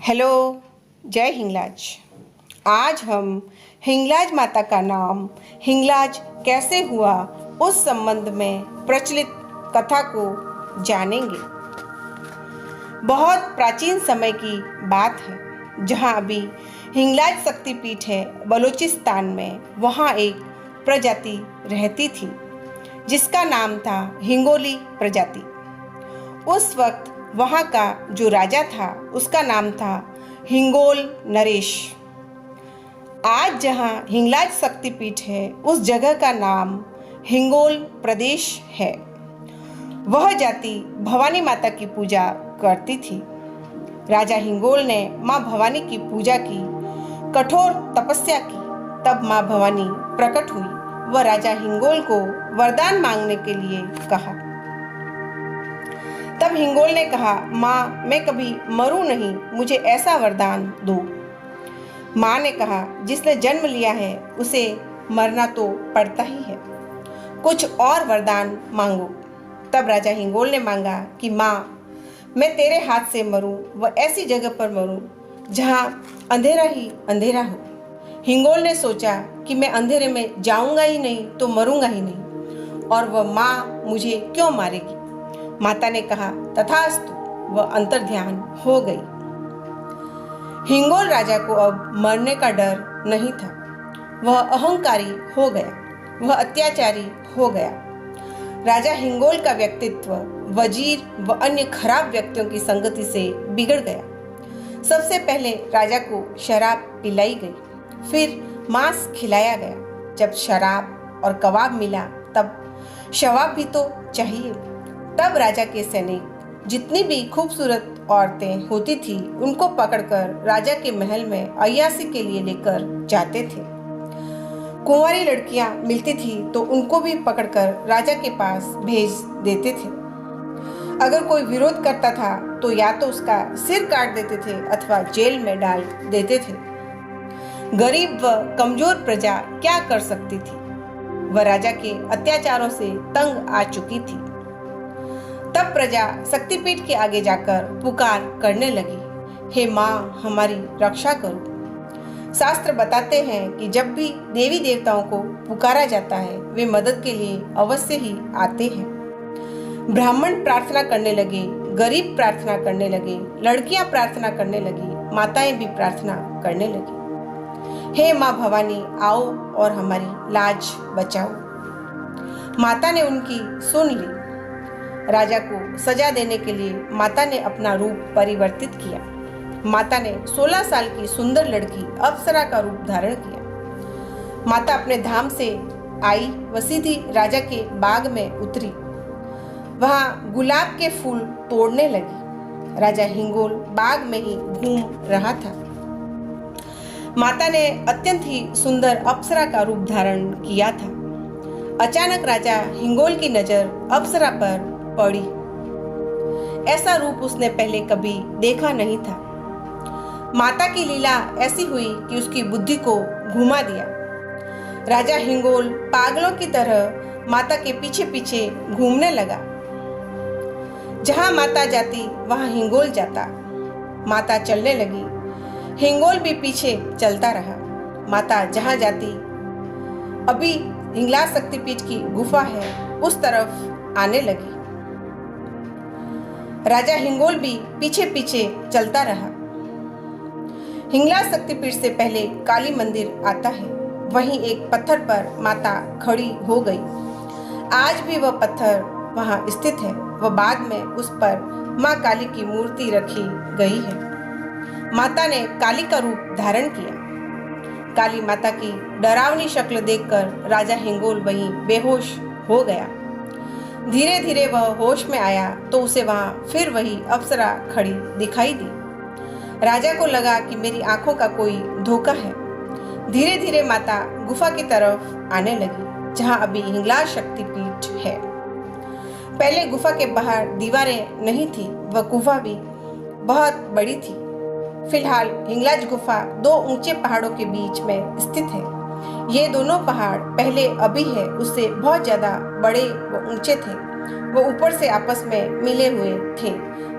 Hello, जय हिंगलाज। आज हम हिंगलाज माता का नाम हिंगलाज कैसे हुआ उस संबंध में प्रचलित कथा को जानेंगे। बहुत प्राचीन समय की बात है, जहाँ अभी हिंगलाज शक्तिपीठ है बलूचिस्तान में। वहाँ एक प्रजाति रहती थी जिसका नाम था हिंगोली प्रजाति। उस वक्त वहाँ का जो राजा था उसका नाम था हिंगोल नरेश। आज जहाँ हिंगलाज शक्तिपीठ है उस जगह का नाम हिंगोल प्रदेश है। वह जाति भवानी माता की पूजा करती थी। राजा हिंगोल ने माँ भवानी की पूजा की, कठोर तपस्या की, तब माँ भवानी प्रकट हुई। वह राजा हिंगोल को वरदान मांगने के लिए कहा। तब हिंगोल ने कहा, माँ मैं कभी मरूं नहीं, मुझे ऐसा वरदान दो। माँ ने कहा, जिसने जन्म लिया है उसे मरना तो पड़ता ही है, कुछ और वरदान मांगो। तब राजा हिंगोल ने मांगा कि माँ मैं तेरे हाथ से मरूं, वह ऐसी जगह पर मरूं जहाँ अंधेरा ही अंधेरा हो। हिंगोल ने सोचा कि मैं अंधेरे में जाऊंगा ही नहीं तो मरूंगा ही नहीं, और वह माँ मुझे क्यों मारेगी। माता ने कहा, तथास्तु। वह अंतर्ध्यान हो गई। हिंगोल राजा को अब मरने का डर नहीं था। वह अहंकारी हो गया, वह अत्याचारी हो गया। राजा हिंगोल का व्यक्तित्व वजीर व अन्य खराब व्यक्तियों की संगति से बिगड़ गया। सबसे पहले राजा को शराब पिलाई गई, फिर मांस खिलाया गया। जब शराब और कबाब मिला तब शवाब भी तो चाहिए। तब राजा के सैनिक जितनी भी खूबसूरत औरतें होती थी उनको पकड़कर राजा के महल में अय्यासी के लिए लेकर जाते थे। कुंवारी लड़कियां मिलती थी तो उनको भी पकड़कर राजा के पास भेज देते थे। अगर कोई विरोध करता था तो या तो उसका सिर काट देते थे अथवा जेल में डाल देते थे। गरीब व कमजोर प्रजा क्या कर सकती थी। वह राजा के अत्याचारों से तंग आ चुकी थी। तब प्रजा शक्तिपीठ के आगे जाकर पुकार करने लगी, हे माँ हमारी रक्षा करो। शास्त्र बताते हैं कि जब भी देवी देवताओं को पुकारा जाता है वे मदद के लिए अवश्य ही आते हैं। ब्राह्मण प्रार्थना करने लगे, गरीब प्रार्थना करने लगे, लड़कियां प्रार्थना करने लगी, माताएं भी प्रार्थना करने लगी, हे माँ भवानी आओ और हमारी लाज बचाओ। माता ने उनकी सुन ली। राजा को सजा देने के लिए माता ने अपना रूप परिवर्तित किया। माता ने 16 साल की सुंदर लड़की अप्सरा का रूप धारण किया। माता अपने धाम से आई व सीधी राजा के बाग में उतरी। वहां गुलाब के फूल तोड़ने लगी। राजा हिंगोल बाग में ही घूम रहा था। माता ने अत्यंत ही सुंदर अप्सरा का रूप धारण किया था। अचानक राजा हिंगोल की नजर अप्सरा पर पड़ी। ऐसा रूप उसने पहले कभी देखा नहीं था। माता की लीला ऐसी हुई कि उसकी बुद्धि को घुमा दिया। राजा हिंगोल पागलों की तरह माता के पीछे पीछे घूमने लगा। जहां माता जाती वहां हिंगोल जाता। माता चलने लगी, हिंगोल भी पीछे चलता रहा। माता जहां जाती, अभी हिंगलाज शक्तिपीठ की गुफा है उस तरफ आने लगी। राजा हिंगोल भी पीछे पीछे चलता रहा। हिंगलाज शक्तिपीठ से पहले काली मंदिर आता है। वहीं एक पत्थर पर माता खड़ी हो गई। आज भी वह पत्थर वहां स्थित है। वह बाद में उस पर माँ काली की मूर्ति रखी गई है। माता ने काली का रूप धारण किया। काली माता की डरावनी शक्ल देखकर राजा हिंगोल वहीं बेहोश हो गया। धीरे धीरे वह होश में आया तो उसे वहां फिर वही अप्सरा खड़ी दिखाई दी। राजा को लगा कि मेरी आंखों का कोई धोखा है। धीरे धीरे माता गुफा की तरफ आने लगी जहां अभी हिंगलाज शक्तिपीठ है। पहले गुफा के बाहर दीवारें नहीं थी, वह गुफा भी बहुत बड़ी थी। फिलहाल हिंगलाज गुफा 2 ऊंचे पहाड़ों के बीच में स्थित है। ये दोनों पहाड़ पहले अभी है उससे बहुत ज्यादा बड़े व ऊंचे थे। वो ऊपर से आपस में मिले हुए थे।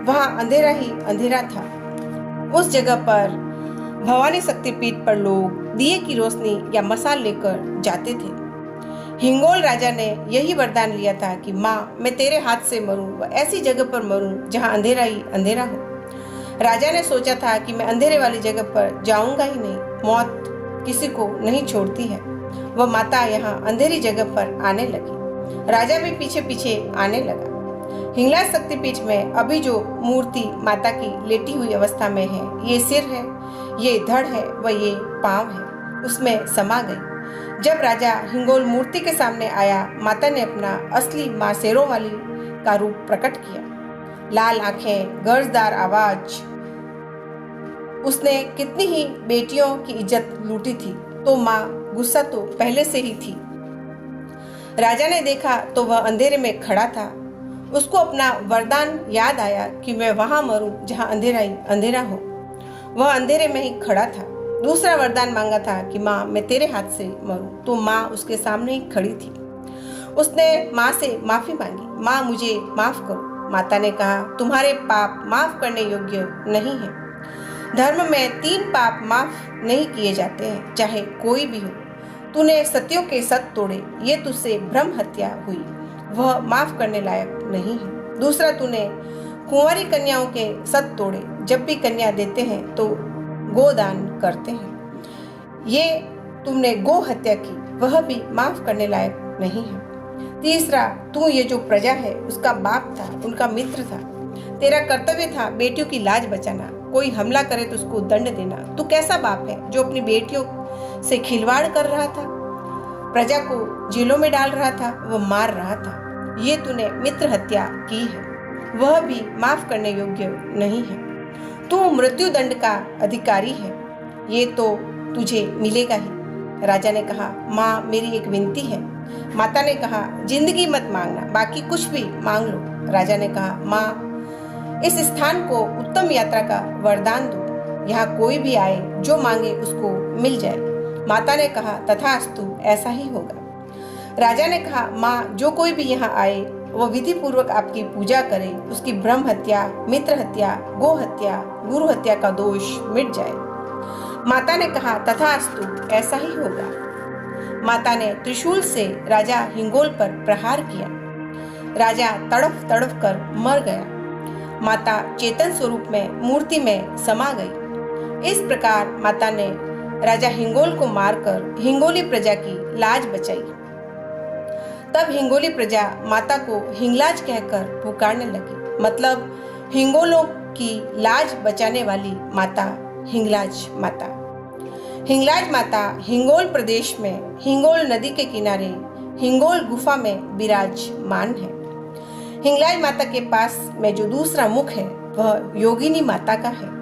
वहां अंधेरा ही अंधेरा था। उस जगह पर भवानी शक्तिपीठ पर लोग दिए की रोशनी या मसाल लेकर जाते थे। हिंगोल राजा ने यही वरदान लिया था कि माँ, मैं तेरे हाथ से मरूं व ऐसी जगह पर मरूं जहां अंधेरा ही अंधेरा हो। राजा ने सोचा था कि मैं अंधेरे वाली जगह पर जाऊंगा ही नहीं, मौत किसी को नहीं छोड़ती है। वह माता यहाँ अंधेरी जगह पर आने लगी। राजा भी पीछे पीछे आने लगा। हिंगलाज शक्तिपीठ में अभी जो मूर्ति माता की लेटी हुई अवस्था में है, ये सिर है, ये धड़ है व ये पांव है, उसमें समा गई। जब राजा हिंगोल मूर्ति के सामने आया, माता ने अपना असली माँ शेरों वाली का रूप प्रकट किया। लाल आंखें, गर्जदार आवाज। उसने कितनी ही बेटियों की इज्जत लूटी थी, तो माँ गुस्सा तो पहले से ही थी। राजा ने देखा तो वह अंधेरे में खड़ा था। उसको अपना वरदान याद आया कि मैं वहां मरूं जहां अंधेरा ही अंधेरा हो। वह अंधेरे में ही खड़ा था। दूसरा वरदान मांगा था कि माँ, मैं तेरे हाथ से मरूं, तो माँ उसके सामने ही खड़ी थी। उसने माँ से माफी मांगी, माँ मुझे माफ करो। माता ने कहा, तुम्हारे पाप माफ करने योग्य नहीं है। धर्म में 3 पाप माफ नहीं किए जाते हैं, चाहे कोई भी हो। तूने सत्यों के सत तोड़े, ये तुझसे ब्रह्म हत्या हुई, वह माफ करने लायक नहीं है। दूसरा, तूने कुंवारी कन्याओं के सत तोड़े, जब भी कन्या देते हैं तो गोदान करते हैं, ये तुमने गो हत्या की, वह भी माफ करने लायक नहीं है। तीसरा, तू ये जो प्रजा है उसका बाप था, उनका मित्र था। तेरा कर्तव्य था बेटियों की लाज बचाना। कोई हमला करे तो उसको दंड देना। तू कैसा बाप है जो अपनी बेटियों से खिलवाड़ कर रहा था, प्रजा को जेलों में डाल रहा था, वह मार रहा था। ये तूने मित्र हत्या की है, वह भी माफ करने योग्य नहीं है। तू मृत्यु दंड का अधिकारी है, ये तो तुझे मिलेगा ही। राजा ने कहा, माँ मेरी एक विनती है। माता ने कहा, जिंदगी मत मांगना, बाकी कुछ भी मांग लो। राजा ने कहा, माँ इस स्थान को उत्तम यात्रा का वरदान दो, यहाँ कोई भी आए जो मांगे उसको मिल जाए। माता ने कहा, तथास्तु, ऐसा ही होगा। राजा ने कहा, माँ जो कोई भी यहाँ आए वह विधि पूर्वक आपकी पूजा करे, उसकी ब्रह्म हत्या, मित्र हत्या, गो हत्या, गुरु हत्या का दोष मिट जाए। माता ने कहा, तथास्तु, ऐसा ही होगा। माता ने त्रिशूल से राजा हिंगोल पर प्रहार किया। राजा तड़फ तड़फ कर मर गया। माता चेतन स्वरूप में मूर्ति में समा गई। इस प्रकार माता ने राजा हिंगोल को मारकर हिंगोली प्रजा की लाज बचाई। तब हिंगोली प्रजा माता को हिंगलाज कहकर पुकारने लगी, मतलब हिंगोलों की लाज बचाने वाली माता हिंगलाज माता। हिंगलाज माता हिंगोल प्रदेश में हिंगोल नदी के किनारे हिंगोल गुफा में विराजमान है। हिंगलाज माता के पास में जो दूसरा मुख है वह योगिनी माता का है।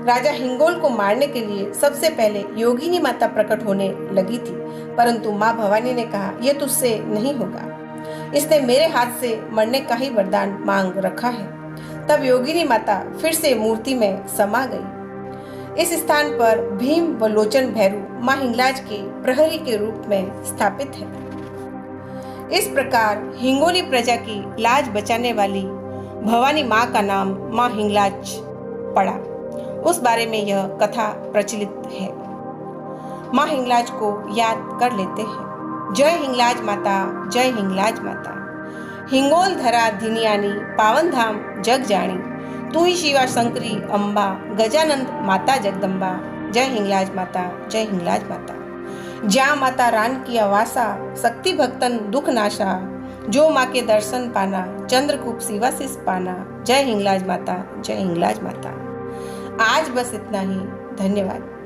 राजा हिंगोल को मारने के लिए सबसे पहले योगिनी माता प्रकट होने लगी थी, परंतु माँ भवानी ने कहा, यह तुझसे नहीं होगा, इसने मेरे हाथ से मरने का ही वरदान मांग रखा है। तब योगिनी माता फिर से मूर्ति में समा गई। इस स्थान पर भीम व लोचन भैरू माँ हिंगलाज के प्रहरी के रूप में स्थापित है। इस प्रकार हिंगोली प्रजा की लाज बचाने वाली भवानी माँ का नाम माँ हिंगलाज पड़ा। उस बारे में यह कथा प्रचलित है। माँ हिंगलाज को याद कर लेते हैं। जय हिंगलाज माता, जय हिंगलाज माता। हिंगोल धरा धिनियानी, पावन धाम जग जानी। तू ही शिवा शंकरी अम्बा, गजानंद माता जगदम्बा। जय हिंगलाज माता, जय हिंगलाज माता। जा माता रान की आवासा, शक्ति भक्तन दुख नाशा। जो माँ के दर्शन पाना, चंद्रकूप शिवा शिष पाना। जय हिंगलाज माता, जय हिंगलाज माता। आज बस इतना ही। धन्यवाद।